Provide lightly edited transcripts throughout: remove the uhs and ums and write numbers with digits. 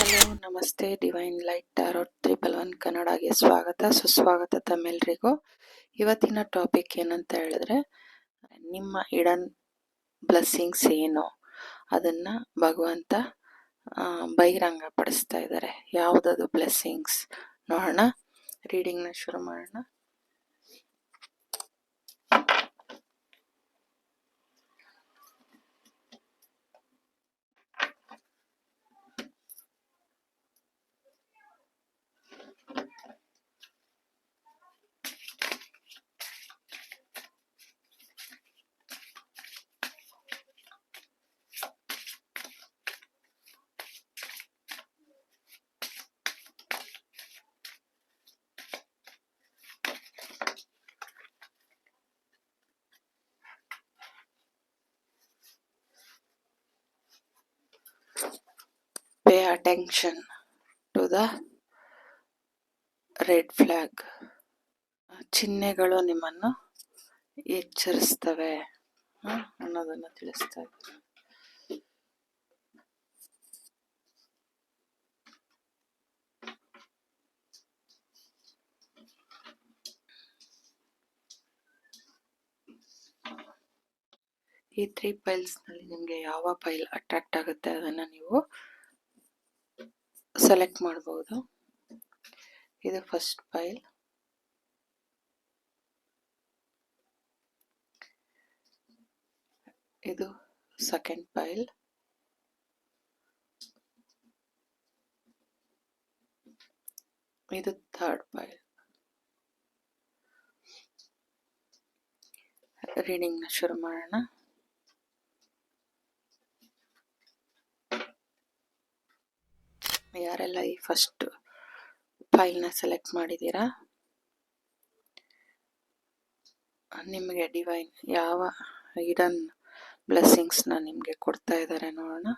Hello, ನಮಸ್ತೆ. Divine light ಟಾರೋಟ್ 311 ಕನ್ನಡಗೆ ಸ್ವಾಗತ, ಸುಸ್ವಾಗತ ತಮ್ಮೆಲ್ರಿಗೂ. ಇವತ್ತಿನ ಟಾಪಿಕ್ ಏನಂತ ಹೇಳಿದ್ರೆ, ನಿಮ್ಮ ಹಿಡನ್ ಬ್ಲೆಸ್ಸಿಂಗ್ಸ್ ಏನು ಅದನ್ನ ಭಗವಂತ ಬಹಿರಂಗ ಪಡಿಸ್ತಾ ಇದ್ದಾರೆ. ಯಾವುದದು ಬ್ಲೆಸ್ಸಿಂಗ್ಸ್ ನೋಡೋಣ. ರೀಡಿಂಗ್ನ ಶುರು ಮಾಡೋಣ. Pay attention to the red flag. ಚಿಹ್ನೆಗಳು ನಿಮ್ಮನ್ನು ಎಚ್ಚರಿಸ್ತವೆ ಅನ್ನೋದನ್ನು ತಿಳಿಸ್ತಾ ಇದ್ದಾರೆ. ಈ 3 ಫೈಲ್ಸ್ ನಲ್ಲಿ ನಿಮಗೆ ಯಾವ ಫೈಲ್ ಅಟ್ರಾಕ್ಟ್ ಆಗುತ್ತೆ ಅದನ್ನ ನೀವು ಸೆಲೆಕ್ಟ್ ಮಾಡಬಹುದು. ಇದು ಫಸ್ಟ್ ಫೈಲ್, ಇದು ಸೆಕೆಂಡ್ ಫೈಲ್, ಇದು ಥರ್ಡ್ ಫೈಲ್. ರೀಡಿಂಗ್ ನ ಶುರು ಮಾಡೋಣ. ಯಾರೆಲ್ಲ ಈ ಫಸ್ಟ್ ಫೈಲ್ನ ಸೆಲೆಕ್ಟ್ ಮಾಡಿದ್ದೀರಾ, ನಿಮಗೆ ಡಿವೈನ್ ಯಾವ ಹಿಡನ್ ಬ್ಲೆಸ್ಸಿಂಗ್ಸ್ನ ನಿಮಗೆ ಕೊಡ್ತಾ ಇದ್ದಾರೆ ನೋಡೋಣ.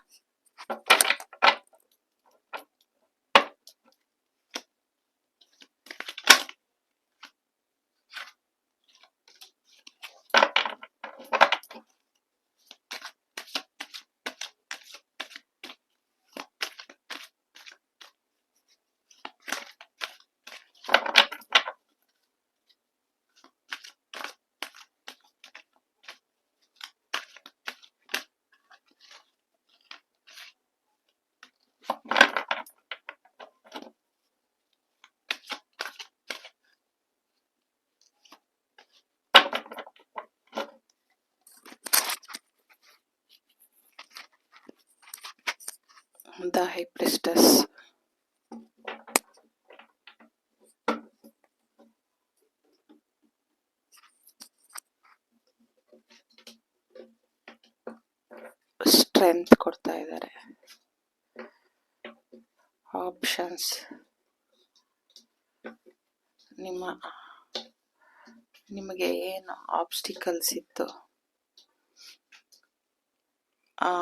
The High Priestess. ಸ್ಟ್ರೆಂತ್ ಕೊಡ್ತಾ ಇದ್ದಾರೆ. ಆಪ್ಷನ್ಸ್, ನಿಮಗೆ ಏನು ಆಬ್ಸ್ಟಿಕಲ್ಸ್ ಇತ್ತು ಆ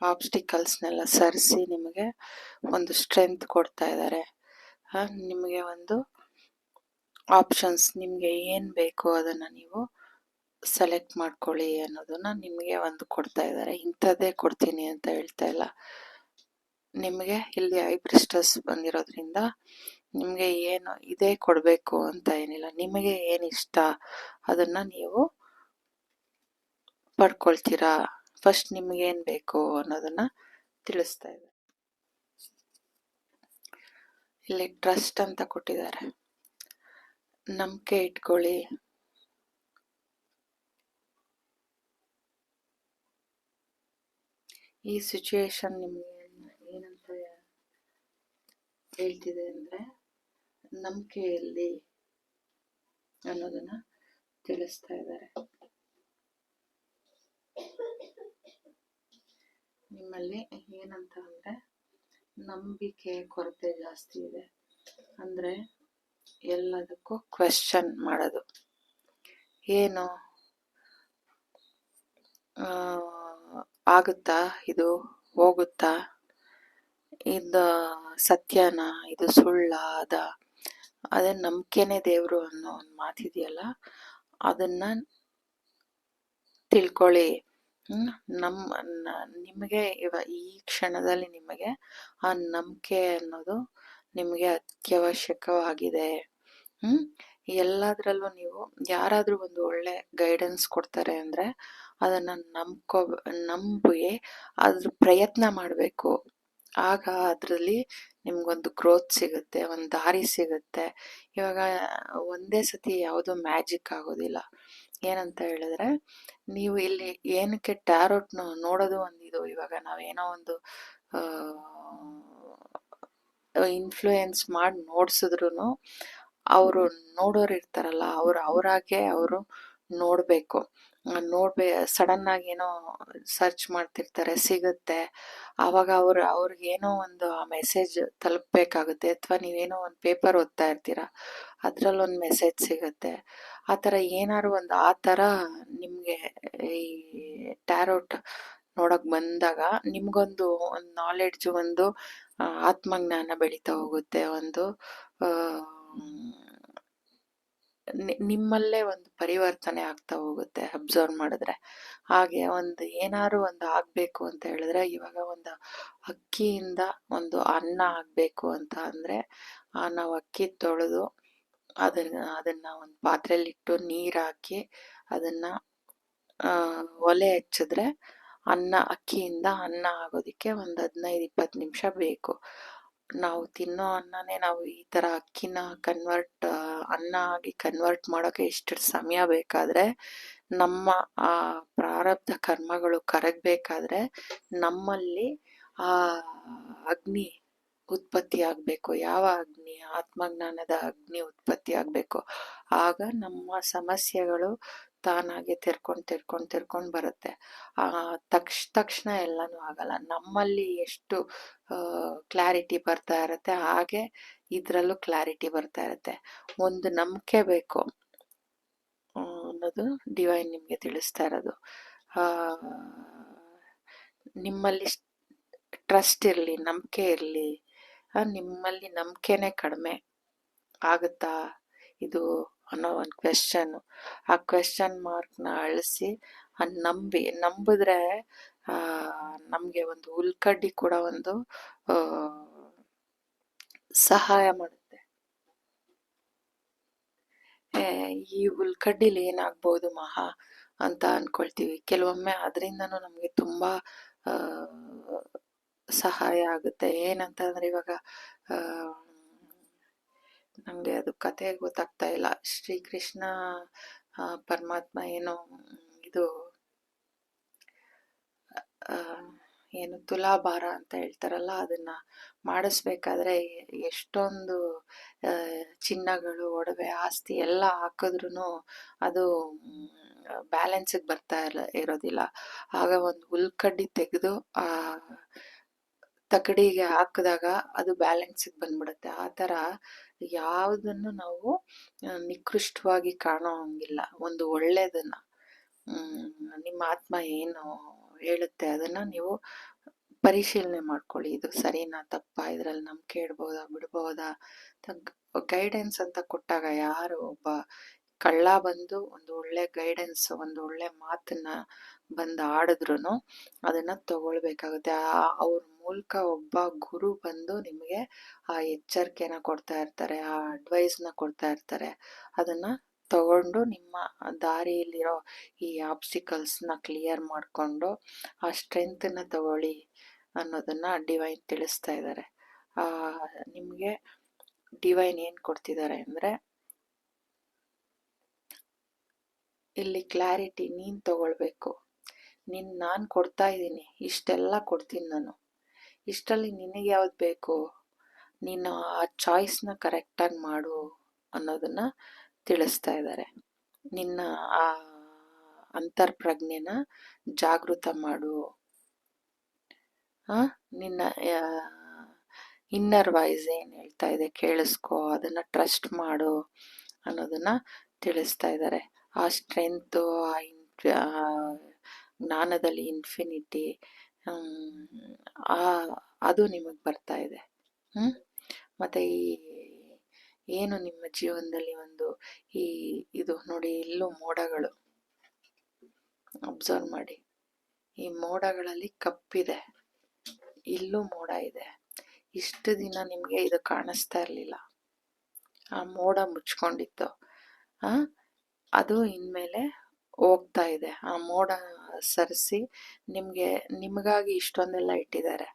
ಆಬ್ಸ್ಟಿಕಲ್ಸ್ನೆಲ್ಲ ಸರಿಸಿ ನಿಮಗೆ ಒಂದು ಸ್ಟ್ರೆಂತ್ ಕೊಡ್ತಾ ಇದ್ದಾರೆ. ನಿಮಗೆ ಒಂದು ಆಪ್ಷನ್ಸ್, ನಿಮಗೆ ಏನು ಬೇಕು ಅದನ್ನು ನೀವು ಸೆಲೆಕ್ಟ್ ಮಾಡ್ಕೊಳ್ಳಿ ಅನ್ನೋದನ್ನ ನಿಮಗೆ ಒಂದು ಕೊಡ್ತಾ ಇದ್ದಾರೆ. ಇಂಥದ್ದೇ ಕೊಡ್ತೀನಿ ಅಂತ ಹೇಳ್ತಾ ಇಲ್ಲ. ನಿಮಗೆ ಇಲ್ಲಿ ಹೈ ಪ್ರಿಸ್ಟಸ್ ಬಂದಿರೋದ್ರಿಂದ ನಿಮಗೆ ಏನು ಇದೇ ಕೊಡಬೇಕು ಅಂತ ಏನಿಲ್ಲ. ನಿಮಗೆ ಏನು ಇಷ್ಟ ಅದನ್ನ ನೀವು ಪಡ್ಕೊಳ್ತೀರಾ. ಫಸ್ಟ್ ನಿಮ್ಗೇನ್ ಬೇಕು ಅನ್ನೋದನ್ನ ತಿಳಿಸ್ತಾ ಇದೆ. ಇಲ್ಲಿ ಟ್ರಸ್ಟ್ ಅಂತ ಕೊಟ್ಟಿದ್ದಾರೆ. ನಂಬಿಕೆ ಇಟ್ಕೊಳ್ಳಿ, ಈ ಸಿಚುವೇಶನ್ ನಿಮ್ಗೆ ಏನಂತ ಹೇಳ್ತಿದೆ ಅಂದ್ರೆ ನಂಬಿಕೆಯಲ್ಲಿ ಅನ್ನೋದನ್ನ ತಿಳಿಸ್ತಾ ಇದ್ದಾರೆ. ನಿಮ್ಮಲ್ಲಿ ಏನಂತ ಅಂದ್ರೆ ನಂಬಿಕೆ ಕೊರತೆ ಜಾಸ್ತಿ ಇದೆ. ಅಂದ್ರೆ ಎಲ್ಲದಕ್ಕೂ ಕ್ವೆಶ್ಚನ್ ಮಾಡೋದು, ಏನು ಆಗುತ್ತಾ, ಇದು ಹೋಗುತ್ತಾ, ಇದು ಸತ್ಯನಾ, ಇದು ಸುಳ್ಳ, ಅದೇ ನಂಬಿಕೆನೇ ದೇವ್ರು ಅನ್ನೋ ಒಂದು ಮಾತಿದೆಯಲ್ಲ, ಅದನ್ನ ತಿಳ್ಕೊಳ್ಳಿ. ಹ್ಮ್, ನಿಮಗೆ ಈ ಕ್ಷಣದಲ್ಲಿ ನಿಮಗೆ ಆ ನಂಬಿಕೆ ಅನ್ನೋದು ನಿಮಗೆ ಅತ್ಯವಶ್ಯಕವಾಗಿದೆ. ಹ್ಮ್ ಎಲ್ಲದರಲ್ಲೂ ನೀವು ಯಾರಾದ್ರೂ ಒಂದು ಒಳ್ಳೆ ಗೈಡೆನ್ಸ್ ಕೊಡ್ತಾರೆ ಅಂದ್ರೆ ಅದನ್ನ ನಂಬಿ ಅದ್ರ ಪ್ರಯತ್ನ ಮಾಡಬೇಕು. ಆಗ ಅದರಲ್ಲಿ ನಿಮ್ಗೊಂದು ಗ್ರೋತ್ ಸಿಗುತ್ತೆ, ಒಂದು ದಾರಿ ಸಿಗುತ್ತೆ. ಇವಾಗ ಒಂದೇ ಸತಿ ಯಾವುದು ಮ್ಯಾಜಿಕ್ ಆಗೋದಿಲ್ಲ. ಏನಂತ ಹೇಳಿದ್ರೆ, ನೀವು ಇಲ್ಲಿ ಏನಕ್ಕೆ ಟ್ಯಾರೋಟ್ ನೋಡೋದು ಒಂದಿದು. ಇವಾಗ ನಾವೇನೋ ಒಂದು ಇನ್ಫ್ಲೂಯೆನ್ಸ್ ಮಾಡಿ ನೋಡ್ಸಿದ್ರು ಅವರು ನೋಡೋರು ಇರ್ತಾರಲ್ಲ, ಅವರಾಗೆ ಅವರು ನೋಡ್ಬೇಕು. ಸಡನ್ ಆಗಿ ಏನೋ ಸರ್ಚ್ ಮಾಡ್ತಿರ್ತಾರೆ, ಸಿಗುತ್ತೆ. ಆವಾಗ ಅವ್ರಿಗೇನೋ ಒಂದು ಆ ಮೆಸೇಜ್ ತಲುಪಬೇಕಾಗುತ್ತೆ. ಅಥವಾ ನೀವೇನೋ ಒಂದು ಪೇಪರ್ ಓದ್ತಾ ಇರ್ತೀರ, ಅದ್ರಲ್ಲೊಂದು ಮೆಸೇಜ್ ಸಿಗುತ್ತೆ. ಆ ಥರ ಏನಾದ್ರು ಒಂದು ಆ ಥರ ನಿಮಗೆ ಈ ಟ್ಯಾರೋಟ್ ನೋಡಕ್ ಬಂದಾಗ ನಿಮ್ಗೊಂದು ನಾಲೆಡ್ಜ್, ಒಂದು ಆತ್ಮಜ್ಞಾನ ಬೆಳೀತಾ ಹೋಗುತ್ತೆ. ಒಂದು ನಿಮ್ಮಲ್ಲೇ ಒಂದು ಪರಿವರ್ತನೆ ಆಗ್ತಾ ಹೋಗುತ್ತೆ ಅಬ್ಸರ್ವ್ ಮಾಡಿದ್ರೆ. ಹಾಗೆ ಒಂದು ಏನಾದ್ರು ಒಂದು ಆಗ್ಬೇಕು ಅಂತ ಹೇಳಿದ್ರೆ, ಇವಾಗ ಒಂದು ಅಕ್ಕಿಯಿಂದ ಒಂದು ಅನ್ನ ಆಗ್ಬೇಕು ಅಂತ ಅಂದ್ರೆ ನಾವು ಅಕ್ಕಿ ತೊಳೆದು ಅದನ್ನ ಒಂದು ಪಾತ್ರೆಯಲ್ಲಿಟ್ಟು ನೀರ್ ಹಾಕಿ ಅದನ್ನ ಒಲೆ ಹಚ್ಚಿದ್ರೆ ಅಕ್ಕಿಯಿಂದ ಅನ್ನ ಆಗೋದಿಕ್ಕೆ ಒಂದು 15-20 ನಿಮಿಷ ಬೇಕು. ನಾವು ತಿನ್ನೋ ಅನ್ನನೇ ನಾವು ಈ ತರ ಅಕ್ಕಿನ ಅನ್ನ ಆಗಿ ಕನ್ವರ್ಟ್ ಮಾಡೋಕೆ ಎಷ್ಟು ಸಮಯ ಬೇಕಾದ್ರೆ, ನಮ್ಮ ಆ ಪ್ರಾರಬ್ಧ ಕರ್ಮಗಳು ಕರಗಬೇಕಾದ್ರೆ ನಮ್ಮಲ್ಲಿ ಆ ಅಗ್ನಿ ಉತ್ಪತ್ತಿ ಆಗ್ಬೇಕು. ಯಾವ ಅಗ್ನಿ? ಆತ್ಮಜ್ಞಾನದ ಅಗ್ನಿ ಉತ್ಪತ್ತಿ ಆಗ್ಬೇಕು. ಆಗ ನಮ್ಮ ಸಮಸ್ಯೆಗಳು ತಾನಾಗೆ ತೆರ್ಕೊಂಡ್ ಬರುತ್ತೆ. ತಕ್ಷಣ ಎಲ್ಲಾನು ಆಗಲ್ಲ. ನಮ್ಮಲ್ಲಿ ಎಷ್ಟು ಕ್ಲಾರಿಟಿ ಬರ್ತಾ ಇರತ್ತೆ, ಹಾಗೆ ಇದ್ರಲ್ಲೂ ಕ್ಲಾರಿಟಿ ಬರ್ತಾ ಇರತ್ತೆ. ಒಂದು ನಂಬಿಕೆ ಬೇಕು ಅನ್ನೋದು ಡಿವೈನ್ ನಿಮ್ಗೆ ತಿಳಿಸ್ತಾ ಇರೋದು. ನಿಮ್ಮಲ್ಲಿ ಟ್ರಸ್ಟ್ ಇರ್ಲಿ, ನಂಬಿಕೆ ಇರ್ಲಿ. ನಿಮ್ಮಲ್ಲಿ ನಂಬಿಕೆನೆ ಕಡಿಮೆ ಆಗುತ್ತಾ ಇದು ಅನ್ನೋ ಒಂದು ಕ್ವೆಶ್ಚನ್. ಆ ಕ್ವೆಶ್ಚನ್ ಮಾರ್ಕ್ನ ಅಳಿಸಿ ನಂಬಿದ್ರೆ ನಮ್ಗೆ ಒಂದು ಉಲ್ಕಡ್ಡಿ ಕೂಡ ಒಂದು ಸಹಾಯ ಮಾಡುತ್ತೆ. ಈ ಉಲ್ಕಡ್ಡಿಲಿ ಏನಾಗ್ಬೋದು ಮಹಾ ಅಂತ ಅನ್ಕೊಳ್ತೀವಿ ಕೆಲವೊಮ್ಮೆ. ಅದರಿಂದನೂ ನಮ್ಗೆ ತುಂಬಾ ಸಹಾಯ ಆಗುತ್ತೆ. ಏನಂತಂದ್ರೆ, ಇವಾಗ ನಂಗೆ ಅದು ಕತೆ ಗೊತ್ತಾಗ್ತಾ ಇಲ್ಲ. ಶ್ರೀಕೃಷ್ಣ ಪರಮಾತ್ಮ ಏನೋ ಇದು ಏನು ತುಲಾಭಾರ ಅಂತ ಹೇಳ್ತಾರಲ್ಲ, ಅದನ್ನ ಮಾಡಿಸ್ಬೇಕಾದ್ರೆ ಎಷ್ಟೊಂದು ಚಿನ್ನಗಳು, ಒಡವೆ, ಆಸ್ತಿ ಎಲ್ಲ ಹಾಕಿದ್ರು ಅದು ಬ್ಯಾಲೆನ್ಸಿಗೆ ಬರ್ತಾ ಇರೋದಿಲ್ಲ. ಆಗ ಒಂದು ಹುಲ್ಕಡ್ಡಿ ತೆಗೆದು ಆ ತಕಡಿಗೆ ಹಾಕಿದಾಗ ಅದು ಬ್ಯಾಲೆನ್ಸಿಗೆ ಬಂದ್ಬಿಡುತ್ತೆ. ಆ ಥರ ಯಾವುದನ್ನು ನಾವು ನಿಕೃಷ್ಟವಾಗಿ ಕಾಣೋ ಹಂಗಿಲ್ಲ. ಒಂದು ಒಳ್ಳೇದನ್ನ ನಿಮ್ಮ ಆತ್ಮ ಏನು ಹೇಳುತ್ತೆ ಅದನ್ನ ನೀವು ಪರಿಶೀಲನೆ ಮಾಡ್ಕೊಳ್ಳಿ. ಇದು ಸರಿನಾ ತಪ್ಪಾ, ಇದ್ರಲ್ಲಿ ನಂಬಿಕೆ ಇಡ್ಬೋದಾ ಬಿಡ್ಬೋದಾ. ಗೈಡೆನ್ಸ್ ಅಂತ ಕೊಟ್ಟಾಗ ಯಾರು ಒಬ್ಬ ಕಳ್ಳ ಬಂದು ಒಂದು ಒಳ್ಳೆ ಗೈಡೆನ್ಸ್, ಒಂದು ಒಳ್ಳೆ ಮಾತನ್ನ ಬಂದು ಆಡಿದ್ರು ಅದನ್ನ ತಗೊಳ್ಬೇಕಾಗುತ್ತೆ. ಅವ್ರ ಮೂಲಕ ಒಬ್ಬ ಗುರು ಬಂದು ನಿಮಗೆ ಆ ಎಚ್ಚರಿಕೆನ ಕೊಡ್ತಾ ಇರ್ತಾರೆ, ಆ ಅಡ್ವೈಸ್ನ ಕೊಡ್ತಾ ಇರ್ತಾರೆ. ಅದನ್ನ ತಗೊಂಡು ನಿಮ್ಮ ದಾರಿಯಲ್ಲಿರೋ ಈ ಆಬ್ಸ್ಟಿಕಲ್ಸ್ನ ಕ್ಲಿಯರ್ ಮಾಡಿಕೊಂಡು ಆ ಸ್ಟ್ರೆಂತನ್ನ ತಗೊಳ್ಳಿ ಅನ್ನೋದನ್ನ ಡಿವೈನ್ ತಿಳಿಸ್ತಾ ಇದ್ದಾರೆ. ನಿಮಗೆ ಡಿವೈನ್ ಏನು ಕೊಡ್ತಿದ್ದಾರೆ ಅಂದರೆ, ಇಲ್ಲಿ ಕ್ಲಾರಿಟಿ ನೀನು ತಗೊಳ್ಬೇಕು. ನಾನು ಕೊಡ್ತಾ ಇದ್ದೀನಿ, ಇಷ್ಟೆಲ್ಲ ಕೊಡ್ತೀನಿ ನಾನು. ಇಷ್ಟರಲ್ಲಿ ನಿನಗೆ ಯಾವ್ದು ಬೇಕು, ನೀನು ಆ ಚಾಯ್ಸ್ನ ಕರೆಕ್ಟಾಗಿ ಮಾಡು ಅನ್ನೋದನ್ನ ತಿಳಿಸ್ತಾ ಇದ್ದಾರೆ. ನಿನ್ನ ಆ ಅಂತರ್ಪ್ರಜ್ಞೆನ ಜಾಗೃತ ಮಾಡು, ನಿನ್ನ ಇನ್ನರ್ ವಾಯ್ಸ್ ಏನು ಹೇಳ್ತಾ ಇದೆ ಕೇಳಿಸ್ಕೊ, ಅದನ್ನ ಟ್ರಸ್ಟ್ ಮಾಡು ಅನ್ನೋದನ್ನ ತಿಳಿಸ್ತಾ ಇದ್ದಾರೆ. ಆ ಸ್ಟ್ರೆಂತು, ಆ ಜ್ಞಾನದಲ್ಲಿ ಇನ್ಫಿನಿಟಿ, ಅದು ನಿಮಗೆ ಬರ್ತಾ ಇದೆ. ಮತ್ತೆ ಏನು ನಿಮ್ಮ ಜೀವನದಲ್ಲಿ ಒಂದು ಇದು ನೋಡಿ, ಇಲ್ಲೂ ಮೋಡಗಳು ಅಬ್ಸರ್ವ್ ಮಾಡಿ. ಈ ಮೋಡಗಳಲ್ಲಿ ಕಪ್ಪಿದೆ, ಇಲ್ಲೂ ಮೋಡ ಇದೆ. ಇಷ್ಟು ದಿನ ನಿಮಗೆ ಇದು ಕಾಣಿಸ್ತಾ ಇರಲಿಲ್ಲ, ಆ ಮೋಡ ಮುಚ್ಕೊಂಡಿತ್ತು. ಅದು ಇನ್ಮೇಲೆ ಹೋಗ್ತಾ ಇದೆ. ಆ ಮೋಡ ಸರಿಸಿ ನಿಮಗಾಗಿ ಇಷ್ಟೊಂದೆಲ್ಲ ಇಟ್ಟಿದ್ದಾರೆ.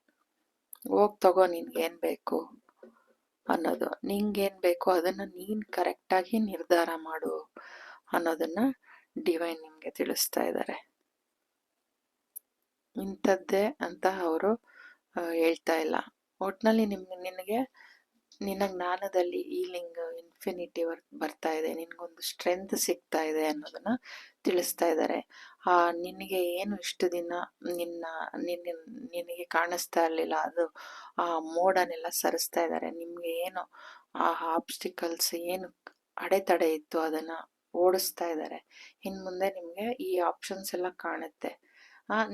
ಹೋಗಿ ತಗೋ, ನಿನ್ಗೇನು ಬೇಕು ಅನ್ನೋದು, ನಿಂಗೇನು ಬೇಕು ಅದನ್ನು ನೀನು ಕರೆಕ್ಟಾಗಿ ನಿರ್ಧಾರ ಮಾಡು ಅನ್ನೋದನ್ನು ಡಿವೈನ್ ನಿಮಗೆ ತಿಳಿಸ್ತಾ ಇದ್ದಾರೆ. ಇಂಥದ್ದೇ ಅಂತ ಅವರು ಹೇಳ್ತಾ ಇಲ್ಲ. ಒಟ್ಟಿನಲ್ಲಿ ನಿನಗೆ ನಿನ್ನ ಜ್ಞಾನದಲ್ಲಿ ಈಲಿಂಗ್ ಇನ್ಫಿನಿಟಿ ಬರ್ತಾ ಇದೆ, ನಿನಗೊಂದು ಸ್ಟ್ರೆಂತ್ ಸಿಗ್ತಾ ಇದೆ ಅನ್ನೋದನ್ನ ತಿಳಿಸ್ತಾ ಇದ್ದಾರೆ. ನಿನಗೆ ಏನು ಇಷ್ಟು ದಿನ ನಿನಗೆ ಕಾಣಿಸ್ತಾ ಇರಲಿಲ್ಲ, ಅದು ಆ ಮೋಡನೆಲ್ಲ ಸರಿಸ್ತಾ ಇದ್ದಾರೆ. ನಿಮಗೆ ಏನು ಆ ಆಬ್ಸ್ಟಿಕಲ್ಸ್ ಏನು ಅಡೆತಡೆ ಇತ್ತು ಅದನ್ನ ಓಡಿಸ್ತಾ ಇದ್ದಾರೆ. ಇನ್ನು ಮುಂದೆ ನಿಮಗೆ ಈ ಆಪ್ಷನ್ಸ್ ಎಲ್ಲ ಕಾಣುತ್ತೆ.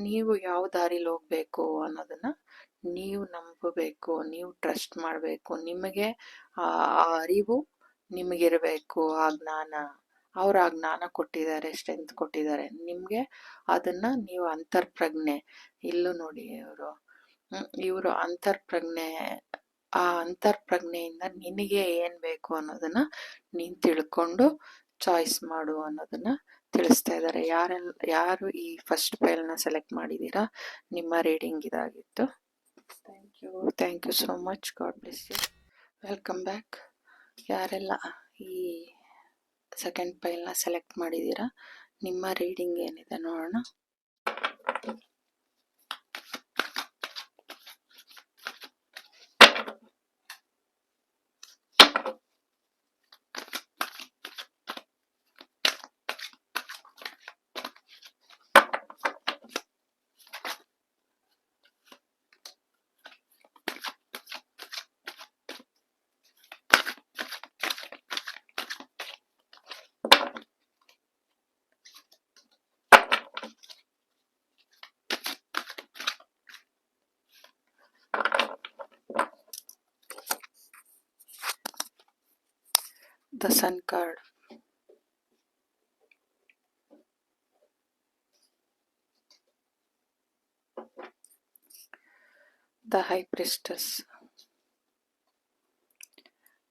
ನೀವು ಯಾವ ದಾರಿಲಿ ಹೋಗ್ಬೇಕು ಅನ್ನೋದನ್ನ ನೀವು ನಂಬಬೇಕು, ನೀವು ಟ್ರಸ್ಟ್ ಮಾಡಬೇಕು. ನಿಮಗೆ ಆ ಅರಿವು ನಿಮಗಿರಬೇಕು, ಆ ಜ್ಞಾನ. ಅವ್ರು ಆ ಜ್ಞಾನ ಕೊಟ್ಟಿದ್ದಾರೆ, ಸ್ಟ್ರೆಂತ್ ಕೊಟ್ಟಿದ್ದಾರೆ ನಿಮಗೆ. ಅದನ್ನ ನೀವು ಅಂತರ್ಪ್ರಜ್ಞೆ, ಇಲ್ಲೂ ನೋಡಿ ಇವರು ಅಂತರ್ಪ್ರಜ್ಞೆ, ಆ ಅಂತರ್ಪ್ರಜ್ಞೆಯಿಂದ ನಿನಗೆ ಏನು ಬೇಕು ಅನ್ನೋದನ್ನ ನೀನು ತಿಳ್ಕೊಂಡು ಚಾಯ್ಸ್ ಮಾಡು ಅನ್ನೋದನ್ನ ತಿಳಿಸ್ತಾ ಇದ್ದಾರೆ. ಯಾರು ಈ ಫಸ್ಟ್ ಫೈಲ್ನ ಸೆಲೆಕ್ಟ್ ಮಾಡಿದ್ದೀರಾ, ನಿಮ್ಮ ರೀಡಿಂಗ್ ಇದಾಗಿತ್ತು. Thank you so much. God bless you. Welcome back. ಯಾರೆಲ್ಲ ಈ ಸೆಕೆಂಡ್ ಫೈಲ್ನ ಸೆಲೆಕ್ಟ್ ಮಾಡಿದ್ದೀರಾ, ನಿಮ್ಮ ರೀಡಿಂಗ್ ಏನಿದೆ ನೋಡೋಣ. The Sun card. The High Priestess.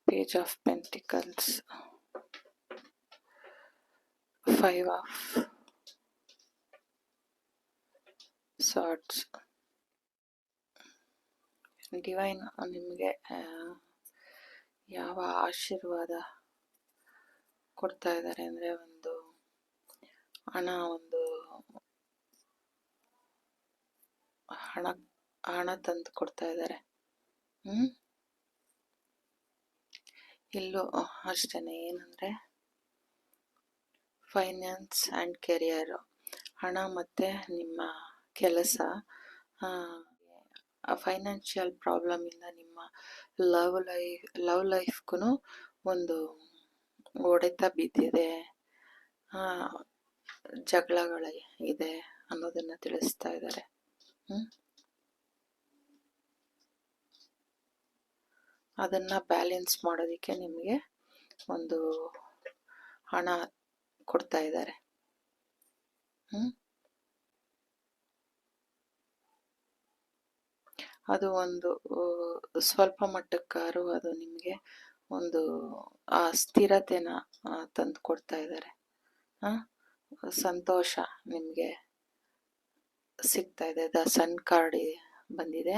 Page of Pentacles. 5 of Swords. Divine ನಿಮಗೆ ಯಾವ ಆಶೀರ್ವಾದ ಕೊಡ್ತಾ ಇದ್ದಾರೆ ಅಂದರೆ, ಒಂದು ಹಣ ತಂದು ಕೊಡ್ತಾ ಇದ್ದಾರೆ. ಇಲ್ಲೂ ಅಷ್ಟೇನೆ, ಏನಂದ್ರೆ ಫೈನಾನ್ಸ್ ಆ್ಯಂಡ್ ಕೆರಿಯರ್, ಹಣ ಮತ್ತು ನಿಮ್ಮ ಕೆಲಸ. ಫೈನಾನ್ಷಿಯಲ್ ಪ್ರಾಬ್ಲಮಿಂದ ನಿಮ್ಮ ಲವ್ ಲೈಫ್ಗೂ ಒಂದು ಹೊಡೆತ ಬಿದ್ದಿದೆ, ಜಗಳಗಳ ಇದೆ ಅನ್ನೋದನ್ನ ತಿಳಿಸ್ತಾ ಇದ್ದಾರೆ. ಅದನ್ನ ಬ್ಯಾಲೆನ್ಸ್ ಮಾಡೋದಕ್ಕೆ ನಿಮಗೆ ಒಂದು ಹಣ ಕೊಡ್ತಾ ಇದ್ದಾರೆ. ಅದು ಒಂದು ಸ್ವಲ್ಪ ಮಟ್ಟಕ್ಕಾರು ಅದು ನಿಮಗೆ ಒಂದು ಆ ಸ್ಥಿರತೆನ ತಂದು ಕೊಡ್ತಾ ಇದ್ದಾರೆ. ಸಂತೋಷ ನಿಮಗೆ ಸಿಗ್ತಾ ಇದೆ. ದ ಸನ್ ಕಾರ್ಡ್ ಬಂದಿದೆ,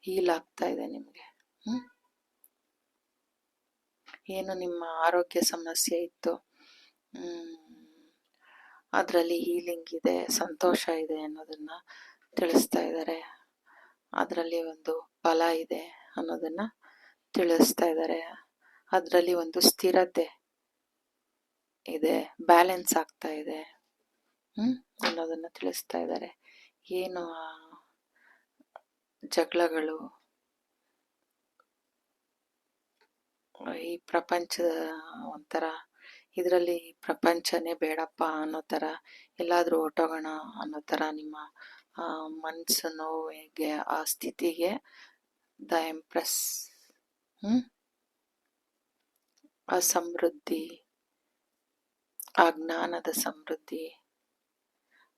ಹೀಲ್ ಆಗ್ತಾ ಇದೆ ನಿಮಗೆ. ಏನು ನಿಮ್ಮ ಆರೋಗ್ಯ ಸಮಸ್ಯೆ ಇತ್ತು, ಅದರಲ್ಲಿ ಹೀಲಿಂಗ್ ಇದೆ, ಸಂತೋಷ ಇದೆ ಅನ್ನೋದನ್ನ ತಿಳಿಸ್ತಾ ಇದ್ದಾರೆ. ಅದರಲ್ಲಿ ಒಂದು ಫಲ ಇದೆ ಅನ್ನೋದನ್ನ ತಿಳಿಸ್ತಾ ಇದ್ದಾರೆ. ಅದರಲ್ಲಿ ಒಂದು ಸ್ಥಿರತೆ ಇದೆ, ಬ್ಯಾಲೆನ್ಸ್ ಆಗ್ತಾ ಇದೆ ಅನ್ನೋದನ್ನ ತಿಳಿಸ್ತಾ ಇದ್ದಾರೆ. ಏನು ಜಗಳಗಳು, ಈ ಪ್ರಪಂಚದ ಒಂಥರ ಇದರಲ್ಲಿ ಪ್ರಪಂಚನೇ ಬೇಡಪ್ಪ ಅನ್ನೋ ಥರ, ಎಲ್ಲಾದರೂ ಹೊಟ್ಟೋಗೋಣ ಅನ್ನೋ ಥರ ನಿಮ್ಮ ಮನಸ್ಸು ನೋವಿಗೆ, ಆ ಸ್ಥಿತಿಗೆ ದ ಎಂಪ್ರೆಸ್, ಆ ಸಮೃದ್ಧಿ, ಆ ಜ್ಞಾನದ ಸಮೃದ್ಧಿ,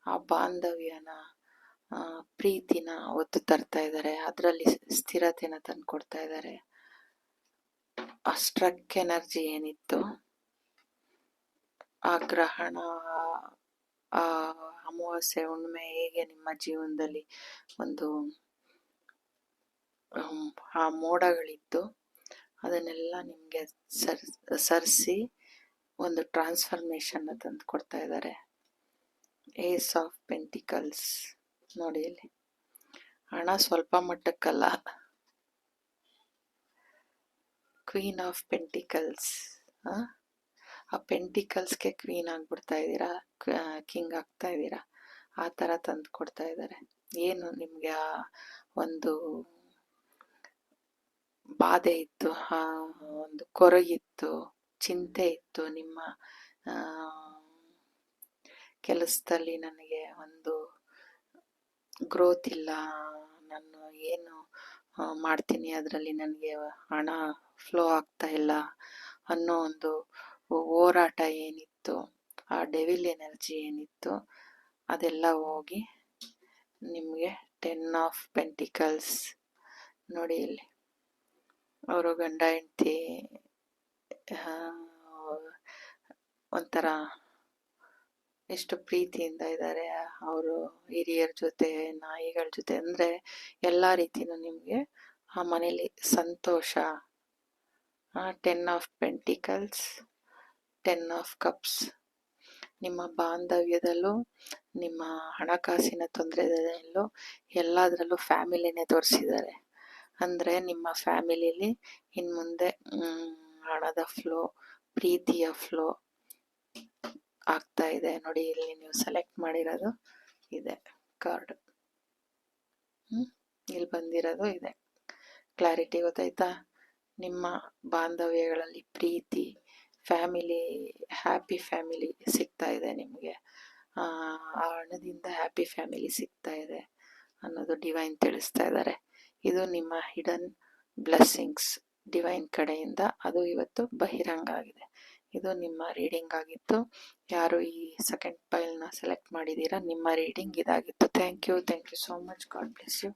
ಆ ಬಾಂಧವ್ಯನ, ಪ್ರೀತಿನ ಒತ್ತು ತರ್ತಾ ಇದ್ದಾರೆ, ಅದರಲ್ಲಿ ಸ್ಥಿರತೆನ ತಂದು ಕೊಡ್ತಾ ಇದ್ದಾರೆ. ಆ ಸ್ಟ್ರಕ್ ಎನರ್ಜಿ ಏನಿತ್ತು, ಆ ಗ್ರಹಣ, ಆ ಅಮಾವಾಸ್ಯೆ ಹುಣ್ಣಿಮೆ ಹೇಗೆ ನಿಮ್ಮ ಜೀವನದಲ್ಲಿ ಒಂದು ಆ ಮೋಡಗಳಿತ್ತು, ಅದನ್ನೆಲ್ಲ ನಿಮಗೆ ಸರಿಸಿ ಒಂದು ಟ್ರಾನ್ಸ್ಫರ್ಮೇಷನ್ ತಂದು ಕೊಡ್ತಾ ಇದ್ದಾರೆ. ಏಸ್ ಆಫ್ ಪೆಂಟಿಕಲ್ಸ್ ನೋಡಿ, ಇಲ್ಲಿ ಹಣ ಸ್ವಲ್ಪ ಮಟ್ಟಕ್ಕಲ್ಲ. ಕ್ವೀನ್ ಆಫ್ ಪೆಂಟಿಕಲ್ಸ್, ಆ ಪೆಂಟಿಕಲ್ಸ್ಗೆ ಕ್ವೀನ್ ಆಗ್ಬಿಡ್ತಾ ಇದ್ದೀರಾ, ಕಿಂಗ್ ಆಗ್ತಾ ಇದ್ದೀರಾ, ಆ ಥರ ತಂದು ಕೊಡ್ತಾ ಇದ್ದಾರೆ. ಏನು ನಿಮಗೆ ಆ ಒಂದು ಬಾಧೆ ಇತ್ತು, ಆ ಒಂದು ಕೊರಗಿತ್ತು, ಚಿಂತೆ ಇತ್ತು, ನಿಮ್ಮ ಕೆಲಸದಲ್ಲಿ ನನಗೆ ಒಂದು ಗ್ರೋತ್ ಇಲ್ಲ, ನಾನು ಏನು ಮಾಡ್ತೀನಿ ಅದರಲ್ಲಿ ನನಗೆ ಹಣ ಫ್ಲೋ ಆಗ್ತಾ ಇಲ್ಲ ಅನ್ನೋ ಒಂದು ಹೋರಾಟ ಏನಿತ್ತು, ಆ ಡೆವಿಲ್ ಎನರ್ಜಿ ಏನಿತ್ತು, ಅದೆಲ್ಲ ಹೋಗಿ ನಿಮಗೆ 10 ಆಫ್ ಪೆಂಟಿಕಲ್ಸ್ ನೋಡಿ. ಇಲ್ಲಿ ಅವರು ಗಂಡ ಹೆಂಡತಿ ಒಂಥರ ಎಷ್ಟು ಪ್ರೀತಿಯಿಂದ ಇದ್ದಾರೆ, ಅವರು ಹಿರಿಯರ ಜೊತೆ, ನಾಯಿಗಳ ಜೊತೆ, ಅಂದರೆ ಎಲ್ಲ ರೀತಿನೂ ನಿಮಗೆ ಆ ಮನೇಲಿ ಸಂತೋಷ. 10 ಆಫ್ ಪೆಂಟಿಕಲ್ಸ್, 10 ಆಫ್ ಕಪ್ಸ್. ನಿಮ್ಮ ಬಾಂಧವ್ಯದಲ್ಲೂ, ನಿಮ್ಮ ಹಣಕಾಸಿನ ತೊಂದರೆದಲ್ಲೂ, ಎಲ್ಲದರಲ್ಲೂ ಫ್ಯಾಮಿಲಿನೇ ತೋರಿಸಿದ್ದಾರೆ. ಅಂದರೆ ನಿಮ್ಮ ಫ್ಯಾಮಿಲಿಲಿ ಇನ್ನು ಮುಂದೆ ಹಣದ ಫ್ಲೋ, ಪ್ರೀತಿಯ ಫ್ಲೋ ಆಗ್ತಾ ಇದೆ ನೋಡಿ. ಇಲ್ಲಿ ನೀವು ಸೆಲೆಕ್ಟ್ ಮಾಡಿರೋದು ಇದೆ ಕಾರ್ಡ್, ಇಲ್ಲಿ ಬಂದಿರೋದು ಇದೆ. ಕ್ಲಾರಿಟಿ ಗೊತ್ತಾಯ್ತಾ? ನಿಮ್ಮ ಬಾಂಧವ್ಯಗಳಲ್ಲಿ ಪ್ರೀತಿ, ಫ್ಯಾಮಿಲಿ, ಹ್ಯಾಪಿ ಫ್ಯಾಮಿಲಿ ಸಿಗ್ತಾ ಇದೆ ನಿಮಗೆ. ಆ ಹಣದಿಂದ ಹ್ಯಾಪಿ ಫ್ಯಾಮಿಲಿ ಸಿಗ್ತಾ ಇದೆ ಅನ್ನೋದು ಡಿವೈನ್ ತಿಳಿಸ್ತಾ ಇದ್ದಾರೆ. ಇದು ನಿಮ್ಮ ಹಿಡನ್ ಬ್ಲೆಸ್ಸಿಂಗ್ಸ್ ಡಿವೈನ್ ಕಡೆಯಿಂದ, ಅದು ಇವತ್ತು ಬಹಿರಂಗ ಆಗಿದೆ. ಇದು ನಿಮ್ಮ ರೀಡಿಂಗ್ ಆಗಿತ್ತು. ಯಾರು ಈ ಸೆಕೆಂಡ್ ಪೈಲ್ನ ಸೆಲೆಕ್ಟ್ ಮಾಡಿದ್ದೀರಾ, ನಿಮ್ಮ ರೀಡಿಂಗ್ ಇದಾಗಿತ್ತು. Thank you so much. God bless you.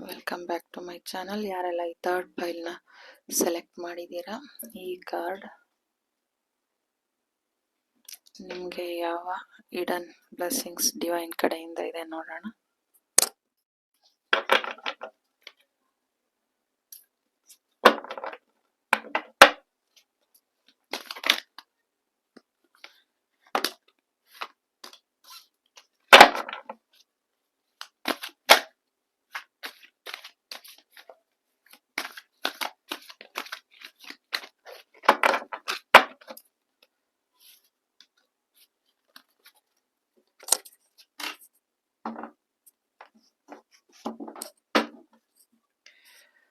Welcome back to my channel. ಯಾರೆಲ್ಲ ಈ ಥರ್ಡ್ ಪೈಲ್ನ ಸೆಲೆಕ್ಟ್ ಮಾಡಿದ್ದೀರಾ, ಈ ಕಾರ್ಡ್ ನಿಮಗೆ ಯಾವ ಹಿಡನ್ ಬ್ಲೆಸ್ಸಿಂಗ್ಸ್ ಡಿವೈನ್ ಕಡೆಯಿಂದ ಇದೆ ನೋಡೋಣ.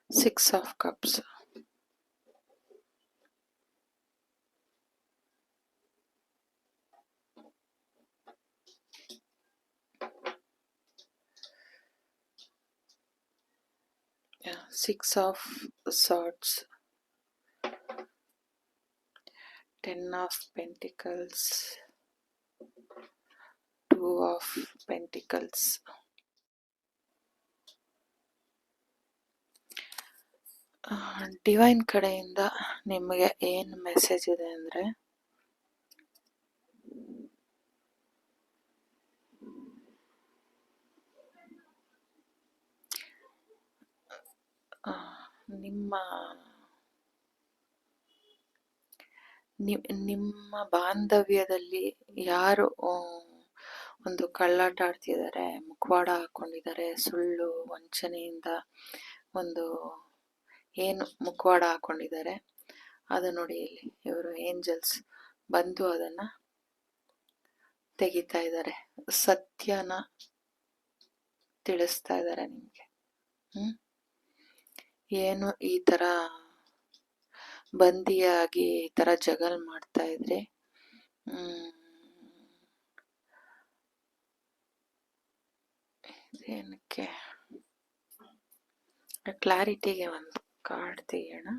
Six of Cups. Yeah, Six of Swords. 10 of Pentacles. 2 of Pentacles. Divine ಕಡೆಯಿಂದ ನಿಮಗೆ ಏನು ಮೆಸೇಜ್ ಇದೆ ಅಂದರೆ, ನಿಮ್ಮ ಬಾಂಧವ್ಯದಲ್ಲಿ ಯಾರು ಒಂದು ಕಳ್ಳಾಟ ಆಡ್ತಿದ್ದಾರೆ, ಮುಖವಾಡ ಹಾಕೊಂಡಿದ್ದಾರೆ, ಸುಳ್ಳು ವಂಚನೆಯಿಂದ ಒಂದು ಏನು ಮುಖವಾಡ ಹಾಕೊಂಡಿದ್ದಾರೆ, ಅದು ನೋಡಿ ಇಲ್ಲಿ ಇವರು ಏಂಜಲ್ಸ್ ಬಂದು ಅದನ್ನ ತೆಗಿತಾ ಇದ್ದಾರೆ, ಸತ್ಯನ ತಿಳಿಸ್ತಾ ಇದ್ದಾರೆ ನಿಮಗೆ. ಏನು ಈ ತರ ಬಂದಿಯಾಗಿ ಈ ತರ ಜಗಲ್ ಮಾಡ್ತಾ ಇದ್ರೆ, ಏನಕ್ಕೆ ಕ್ಲಾರಿಟಿಗೆ ಒಂದು card ತೆಗೆಯೋಣ.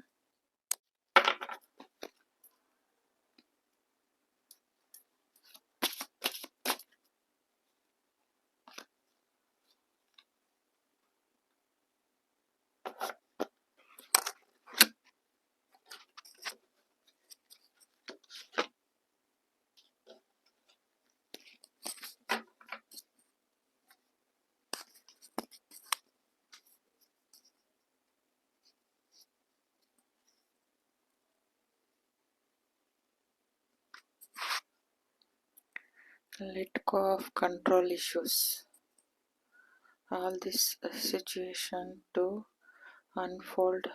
let go of control issues. All this situation to unfold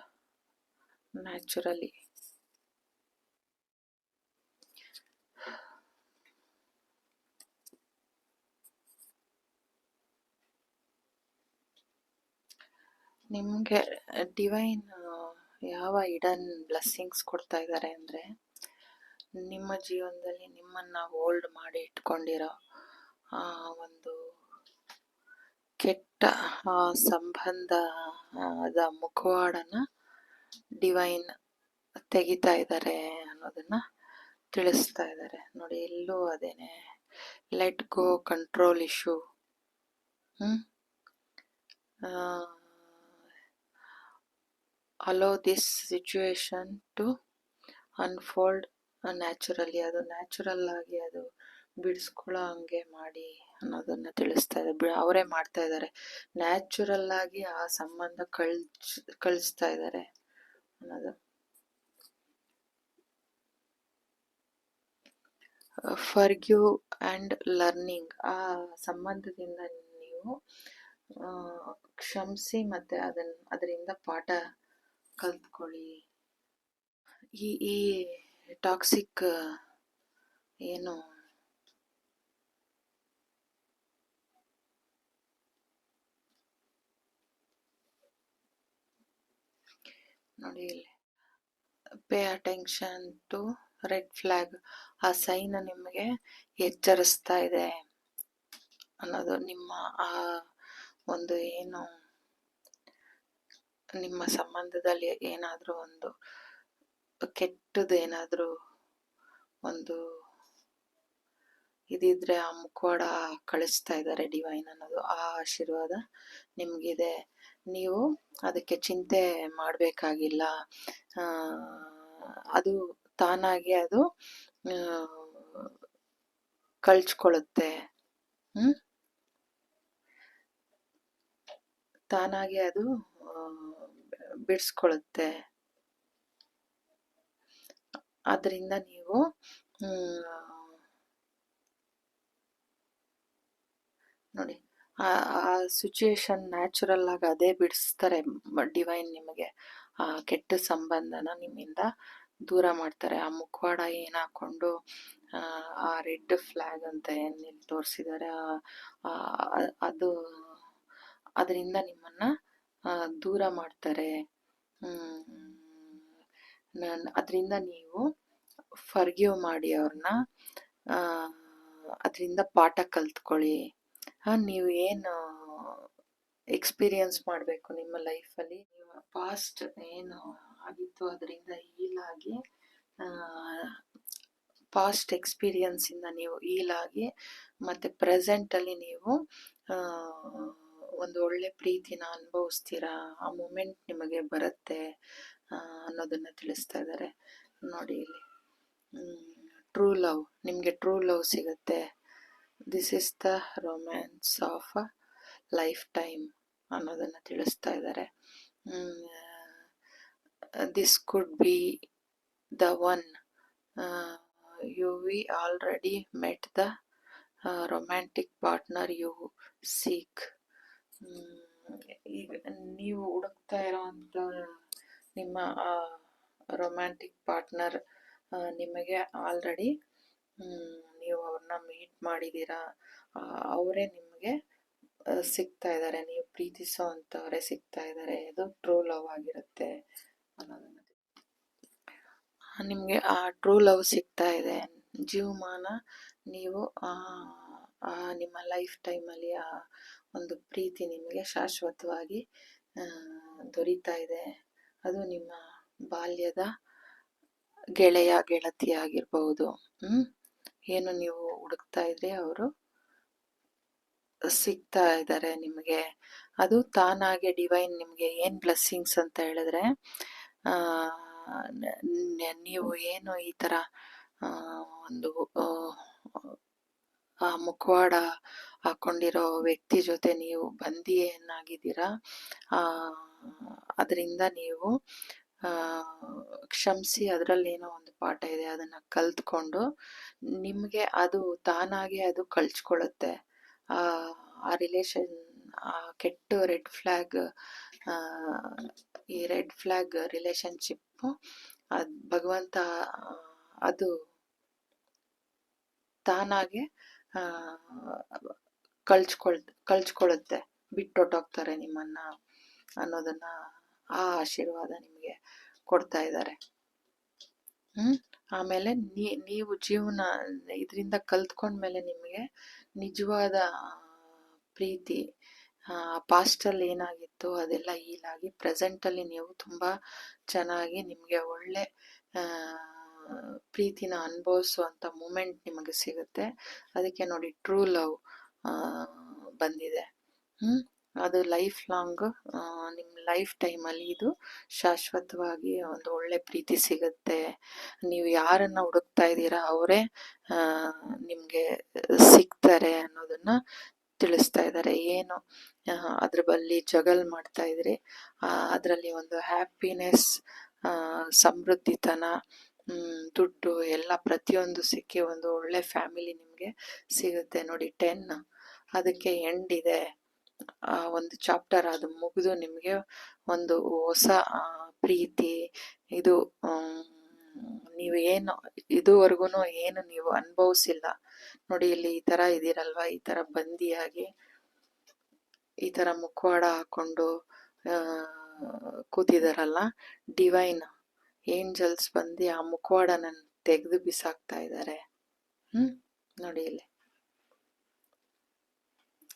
naturally. ನಿಮಗೆ ಡಿವೈನ್ ಯಾವ ಹಿಡನ್ ಬ್ಲೆಸ್ಸಿಂಗ್ಸ್ ಕೊಡ್ತಾ ಇದ್ದಾರೆ ಅಂದರೆ, ನಿಮ್ಮ ಜೀವನದಲ್ಲಿ ನಿಮ್ಮನ್ನು ಹೋಲ್ಡ್ ಮಾಡಿ ಇಟ್ಕೊಂಡಿರೋ ಒಂದು ಕೆಟ್ಟ ಸಂಬಂಧದ ಮುಖವಾಡನ ಡಿವೈನ್ ತೆಗಿತಾ ಇದ್ದಾರೆ ಅನ್ನೋದನ್ನ ತಿಳಿಸ್ತಾ ಇದ್ದಾರೆ. ನೋಡಿ, ಎಲ್ಲೂ ಅದೇನೆ, let go control issue. Allow this situation to unfold naturally. ಅದು ನ್ಯಾಚುರಲ್ ಆಗಿ ಅದು ಬಿಡಿಸ್ಕೊಳ್ಳೋ ಹಂಗೆ ಮಾಡಿ ಅನ್ನೋದನ್ನ ತಿಳಿಸ್ತಾ ಇದೆ. ಅವರೇ ಮಾಡ್ತಾ ಇದ್ದಾರೆ, ನ್ಯಾಚುರಲ್ ಆಗಿ ಆ ಸಂಬಂಧ ಕಳಿಸ್ತಾ ಇದ್ದಾರೆ ಅನ್ನೋದು. Forgive and learning. ಆ ಸಂಬಂಧದಿಂದ ನೀವು ಕ್ಷಮಿಸಿ ಮತ್ತೆ ಅದರಿಂದ ಪಾಠ ಕಲ್ತ್ಕೊಳ್ಳಿ. ಈ ಟಾಕ್ಸಿಕ್ ಏನು ನೋಡಿ, ಇಲ್ಲಿ pay attention to red flag. ಆ ಸೈನ್ ನಿಮಗೆ ಎಚ್ಚರಿಸ್ತಾ ಇದೆ ಅನ್ನೋದು. ನಿಮ್ಮ ಆ ಒಂದು ಏನು ನಿಮ್ಮ ಸಂಬಂಧದಲ್ಲಿ ಏನಾದರೂ ಒಂದು ಕೆಟ್ಟದ್ದು ಏನಾದರೂ ಒಂದು ಇದಿದ್ರೆ ಆ ಮುಖವಾಡ ಕಳಿಸ್ತಾ ಇದ್ದಾರೆ ಡಿವೈನ್ ಅನ್ನೋದು. ಆ ಆಶೀರ್ವಾದ ನಿಮಗಿದೆ. ನೀವು ಅದಕ್ಕೆ ಚಿಂತೆ ಮಾಡಬೇಕಾಗಿಲ್ಲ. ಅದು ತಾನಾಗಿ ಅದು ಕಳ್ಚ್ಕೊಳ್ಳುತ್ತೆ. ತಾನಾಗಿ ಅದು ಬಿಡಿಸ್ಕೊಳ್ಳುತ್ತೆ. ಅದರಿಂದ ನೀವು ನೋಡಿ, ಆ ಸಿಚುಯೇಷನ್ ನ್ಯಾಚುರಲ್ ಆಗಿ ಅದೇ ಬಿಡಿಸ್ತಾರೆ ಡಿವೈನ್. ನಿಮಗೆ ಆ ಕೆಟ್ಟ ಸಂಬಂಧನ ನಿಮ್ಮಿಂದ ದೂರ ಮಾಡ್ತಾರೆ. ಆ ಮುಖವಾಡ ಏನ್ ಹಾಕೊಂಡು ಆ ರೆಡ್ ಫ್ಲಾಗ್ ಅಂತ ಏನ್ ತೋರಿಸಿದ್ದಾರೆ, ಅದು ಅದರಿಂದ ನಿಮ್ಮನ್ನ ದೂರ ಮಾಡ್ತಾರೆ. ಅದರಿಂದ ನೀವು ಫರ್ಗಿವ್ ಮಾಡಿ ಅವ್ರನ್ನ. ಅದರಿಂದ ಪಾಠ ಕಲ್ತ್ಕೊಳ್ಳಿ. ನೀವು ಏನು ಎಕ್ಸ್ಪೀರಿಯನ್ಸ್ ಮಾಡಬೇಕು ನಿಮ್ಮ ಲೈಫಲ್ಲಿ, ಪಾಸ್ಟ್ ಏನು ಆಗಿತ್ತು ಅದರಿಂದ ಹೀಲಾಗಿ, ಪಾಸ್ಟ್ ಎಕ್ಸ್ಪೀರಿಯನ್ಸಿಂದ ನೀವು ಹೀಲಾಗಿ ಮತ್ತು ಪ್ರೆಸೆಂಟಲ್ಲಿ ನೀವು ಒಂದು ಒಳ್ಳೆ ಪ್ರೀತಿನ ಅನುಭವಿಸ್ತೀರಾ. ಆ ಮೂಮೆಂಟ್ ನಿಮಗೆ ಬರುತ್ತೆ ಅನ್ನೋದನ್ನ ತಿಳಿಸ್ತಾ ಇದ್ದಾರೆ. ನೋಡಿ, ಇಲ್ಲಿ ಟ್ರೂ ಲವ್, ನಿಮಗೆ ಟ್ರೂ ಲವ್ ಸಿಗುತ್ತೆ. This is the romance of a lifetime ಅನ್ನೋದನ್ನು ತಿಳಿಸ್ತಾ ಇದ್ದಾರೆ. This could be the one. We already met the romantic partner you seek. ಈಗ ನೀವು ಹುಡುಕ್ತಾ ಇರೋವಂಥ ನಿಮ್ಮ ರೊಮ್ಯಾಂಟಿಕ್ ಪಾರ್ಟ್ನರ್ ನಿಮಗೆ ಆಲ್ರೆಡಿ ನೀವು ಅವ್ರನ್ನ ಮೀಟ್ ಮಾಡಿದ್ದೀರಾ. ಅವರೇ ನಿಮಗೆ ಸಿಗ್ತಾ ಇದ್ದಾರೆ, ನೀವು ಪ್ರೀತಿಸೋ ಅಂಥವರೇ ಸಿಗ್ತಾ ಇದ್ದಾರೆ. ಇದು ಟ್ರೂ ಲವ್ ಆಗಿರುತ್ತೆ ಅನ್ನೋದನ್ನ. ನಿಮಗೆ ಆ ಟ್ರೂ ಲವ್ ಸಿಗ್ತಾ ಇದೆ. ಜೀವಮಾನ ನೀವು ನಿಮ್ಮ ಲೈಫ್ ಟೈಮಲ್ಲಿ ಆ ಒಂದು ಪ್ರೀತಿ ನಿಮಗೆ ಶಾಶ್ವತವಾಗಿ ದೊರೀತಾ ಇದೆ. ಅದು ನಿಮ್ಮ ಬಾಲ್ಯದ ಗೆಳೆಯ ಗೆಳತಿ ಆಗಿರ್ಬಹುದು. ಏನು ನೀವು ಹುಡುಕ್ತಾ ಇದ್ರಿ, ಅವರು ಸಿಗ್ತಾ ಇದ್ದಾರೆ ನಿಮಗೆ. ಅದು ತಾನಾಗೆ ಡಿವೈನ್ ನಿಮಗೆ ಏನು ಬ್ಲೆಸ್ಸಿಂಗ್ಸ್ ಅಂತ ಹೇಳಿದ್ರೆ, ನೀವು ಏನು ಈ ಥರ ಒಂದು ಆ ಮುಖವಾಡ ಹಾಕೊಂಡಿರೋ ವ್ಯಕ್ತಿ ಜೊತೆ ನೀವು ಬಂದಿಯೇನಾಗಿದ್ದೀರಾ, ಅದರಿಂದ ನೀವು ಕ್ಷಮಿಸಿ, ಅದರಲ್ಲೇನೋ ಒಂದು ಪಾಠ ಇದೆ, ಅದನ್ನು ಕಲ್ತ್ಕೊಂಡು ನಿಮಗೆ ಅದು ತಾನಾಗೆ ಅದು ಕಳ್ಚ್ಕೊಳ್ಳುತ್ತೆ. ಆ ರಿಲೇಷನ್, ಆ ಕೆಟ್ಟ ರೆಡ್ ಫ್ಲ್ಯಾಗ್, ಈ ರೆಡ್ ಫ್ಲ್ಯಾಗ್ ರಿಲೇಷನ್ಶಿಪ್ಪು ಅದು ಭಗವಂತ ಅದು ತಾನಾಗೆ ಕಳ್ಚ್ಕೊಳ್ಳುತ್ತೆ, ಬಿಟ್ಟೊಟ್ಟೋಗ್ತಾರೆ ನಿಮ್ಮನ್ನ ಅನ್ನೋದನ್ನ ಆ ಆಶೀರ್ವಾದ ನಿಮಗೆ ಕೊಡ್ತಾ ಇದ್ದಾರೆ. ಆಮೇಲೆ ನೀವು ಜೀವನ ಇದರಿಂದ ಕಲ್ತ್ಕೊಂಡ್ಮೇಲೆ ನಿಮಗೆ ನಿಜವಾದ ಪ್ರೀತಿ, ಪಾಸ್ಟಲ್ಲಿ ಏನಾಗಿತ್ತು ಅದೆಲ್ಲ ಹೀಲಾಗಿ ಪ್ರೆಸೆಂಟಲ್ಲಿ ನೀವು ತುಂಬ ಚೆನ್ನಾಗಿ ನಿಮಗೆ ಒಳ್ಳೆ ಪ್ರೀತಿನ ಅನುಭವಿಸುವಂಥ ಮೂಮೆಂಟ್ ನಿಮಗೆ ಸಿಗುತ್ತೆ. ಅದಕ್ಕೆ ನೋಡಿ ಟ್ರೂ ಲವ್ ಬಂದಿದೆ. ಅದು ಲೈಫ್ ಲಾಂಗ್, ನಿಮ್ಮ ಲೈಫ್ ಟೈಮಲ್ಲಿ ಇದು ಶಾಶ್ವತವಾಗಿ ಒಂದು ಒಳ್ಳೆ ಪ್ರೀತಿ ಸಿಗುತ್ತೆ. ನೀವು ಯಾರನ್ನ ಹುಡುಕ್ತಾ ಇದ್ದೀರಾ ಅವರೇ ನಿಮಗೆ ಸಿಗ್ತಾರೆ ಅನ್ನೋದನ್ನ ತಿಳಿಸ್ತಾ ಇದ್ದಾರೆ. ಏನು ಅದ್ರ ಬಳಿ ಜಗಲ್ ಮಾಡ್ತಾ ಇದ್ರಿ, ಅದರಲ್ಲಿ ಒಂದು ಹ್ಯಾಪಿನೆಸ್, ಸಮೃದ್ಧಿತನ, ದುಡ್ಡು ಎಲ್ಲ ಪ್ರತಿಯೊಂದು ಸಿಕ್ಕಿ ಒಂದು ಒಳ್ಳೆ ಫ್ಯಾಮಿಲಿ ನಿಮಗೆ ಸಿಗುತ್ತೆ. ನೋಡಿ 10 ಅದಕ್ಕೆ ಎಂಡ್ ಇದೆ. ಒಂದು ಚಾಪ್ಟರ್ ಅದು ಮುಗಿದು ನಿಮಗೆ ಒಂದು ಹೊಸ ಪ್ರೀತಿ, ಇದು ನೀವು ಏನು ಇದುವರೆಗೂ ಏನು ನೀವು ಅನುಭವಿಸಿಲ್ಲ ನೋಡಿ. ಇಲ್ಲಿ ಈ ಥರ ಇದ್ದೀರಲ್ವ, ಈ ಥರ ಬಂದಿಯಾಗಿ ಈ ಥರ ಮುಖವಾಡ ಹಾಕೊಂಡು ಕೂತಿದಾರಲ್ಲ, ಡಿವೈನ್ ಏಂಜಲ್ಸ್ ಬಂದು ಆ ಮುಖವಾಡನ ತೆಗೆದು ಬಿಸಾಕ್ತಾ ಇದ್ದಾರೆ. ನೋಡಿ ಇಲ್ಲಿ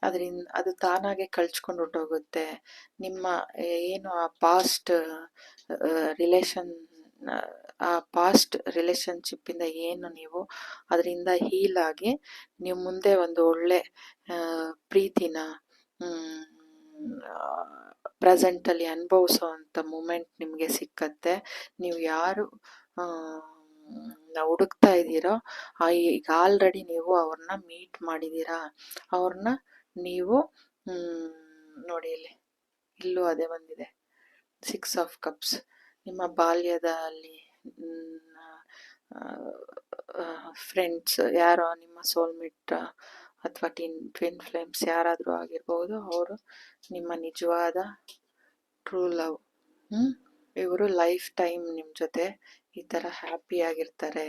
ಅದರಿಂದ ಅದು ತಾನಾಗೆ ಕಳ್ಚ್ಕೊಂಡು ಹೊಟ್ಟೋಗುತ್ತೆ. ನಿಮ್ಮ ಏನು ಆ ಪಾಸ್ಟ್ ರಿಲೇಷನ್ಶಿಪ್ಪಿಂದ ಏನು ನೀವು ಅದರಿಂದ ಹೀಲ್ ಆಗಿ ನೀವು ಮುಂದೆ ಒಂದು ಒಳ್ಳೆ ಪ್ರೀತಿನ ಪ್ರೆಸೆಂಟಲ್ಲಿ ಅನುಭವಿಸೋವಂಥ ಮೂಮೆಂಟ್ ನಿಮಗೆ ಸಿಕ್ಕತ್ತೆ. ನೀವು ಯಾರು ಹುಡುಕ್ತಾ ಇದ್ದೀರೋ ಈಗ ಆಲ್ರೆಡಿ ನೀವು ಅವ್ರನ್ನ ಮೀಟ್ ಮಾಡಿದ್ದೀರಾ. ಅವ್ರನ್ನ ನೀವು ನೋಡಿ ಇಲ್ಲೂ ಅದೇ ಬಂದಿದೆ, 6 ಆಫ್ ಕಪ್ಸ್. ನಿಮ್ಮ ಬಾಲ್ಯದಲ್ಲಿ ಫ್ರೆಂಡ್ಸ್ ಯಾರೋ, ನಿಮ್ಮ ಸೋಲ್ಮೇಟ್ ಅಥವಾ ಟ್ವಿನ್ ಫ್ಲೇಮ್ಸ್ ಯಾರಾದರೂ ಆಗಿರ್ಬೋದು, ಅವರು ನಿಮ್ಮ ನಿಜವಾದ ಟ್ರೂ ಲವ್. ಇವರು ಲೈಫ್ ಟೈಮ್ ನಿಮ್ಮ ಜೊತೆ ಈ ಥರ ಹ್ಯಾಪಿಯಾಗಿರ್ತಾರೆ.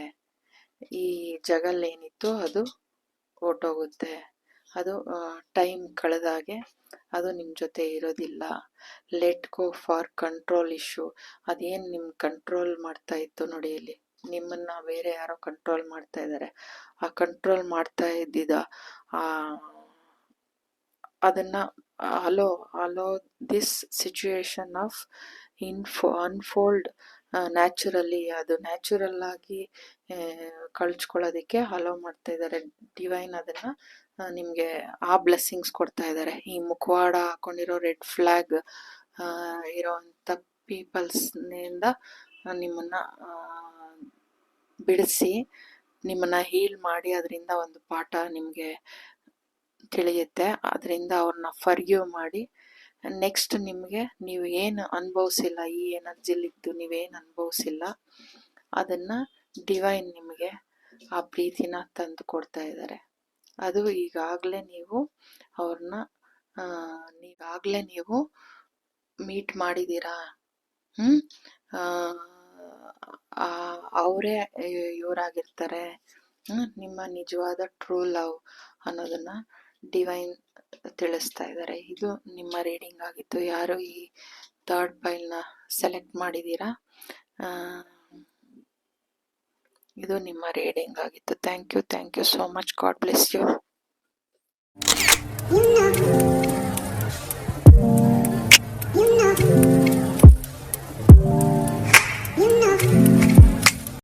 ಈ ಜಗಲ್ಲೇನಿತ್ತು ಅದು ಹೊರ್ಟೋಗುತ್ತೆ. ಅದು ಟೈಮ್ ಕಳೆದಾಗೆ ಅದು ನಿಮ್ಮ ಜೊತೆ ಇರೋದಿಲ್ಲ. Let go for control issue. ಅದೇನು ನಿಮ್ಮ ಕಂಟ್ರೋಲ್ ಮಾಡ್ತಾ ಇತ್ತು ನೋಡಿ, ಇಲ್ಲಿ ನಿಮ್ಮನ್ನ ಬೇರೆ ಯಾರೋ ಕಂಟ್ರೋಲ್ ಮಾಡ್ತಾ ಇದ್ದಾರೆ. ಆ ಕಂಟ್ರೋಲ್ ಮಾಡ್ತಾ ಇದ್ದಿದ್ದ ಅದನ್ನ allow this situation of unfold naturally, ಅದು ನ್ಯಾಚುರಲ್ ಆಗಿ ಕಳ್ಚ್ಕೊಳ್ಳೋದಕ್ಕೆ ಅಲೋ ಮಾಡ್ತಾ ಇದ್ದಾರೆ. ಡಿವೈನ್ ಅದನ್ನ ನಿಮಗೆ ಆ ಬ್ಲೆಸ್ಸಿಂಗ್ಸ್ ಕೊಡ್ತಾ ಇದ್ದಾರೆ. ಈ ಮುಖವಾಡ ಹಾಕೊಂಡಿರೋ ರೆಡ್ ಫ್ಲ್ಯಾಗ್ ಇರೋವಂಥ ಪೀಪಲ್ಸ್ನಿಂದ ನಿಮ್ಮನ್ನ ಬಿಡಿಸಿ, ನಿಮ್ಮನ್ನ ಹೀಲ್ ಮಾಡಿ ಅದರಿಂದ ಒಂದು ಪಾಠ ನಿಮಗೆ ತಿಳಿಯುತ್ತೆ. ಅದರಿಂದ ಅವ್ರನ್ನ ಫರ್ಗಿವ್ ಮಾಡಿ ನೆಕ್ಸ್ಟ್ ನಿಮಗೆ ನೀವು ಏನು ಅನುಭವಿಸಿಲ್ಲ, ಈ ಎನರ್ಜಿಲಿದ್ದು ನೀವೇನು ಅನುಭವಿಸಿಲ್ಲ ಅದನ್ನ ಡಿವೈನ್ ನಿಮಗೆ ಆ ಪ್ರೀತಿನ ತಂದು ಕೊಡ್ತಾ ಇದ್ದಾರೆ. ಅದು ಈಗಾಗಲೇ ನೀವು ಅವ್ರನ್ನ ನೀವು ಮೀಟ್ ಮಾಡಿದ್ದೀರಾ. ಅವರೇ ಇವರಾಗಿರ್ತಾರೆ. ನಿಮ್ಮ ನಿಜವಾದ ಟ್ರೂ ಲವ್ ಅನ್ನೋದನ್ನ ಡಿವೈನ್ ತಿಳಿಸ್ತಾ ಇದ್ದಾರೆ. ಇದು ನಿಮ್ಮ ರೀಡಿಂಗ್ ಆಗಿತ್ತು. ಯಾರು ಈ 3rd ಪೈಲ್ನ ಸೆಲೆಕ್ಟ್ ಮಾಡಿದ್ದೀರಾ, ಇದು ನಿಮ್ಮ ರೀಡಿಂಗ್ ಆಗಿತ್ತು. Thank you so much. God bless you.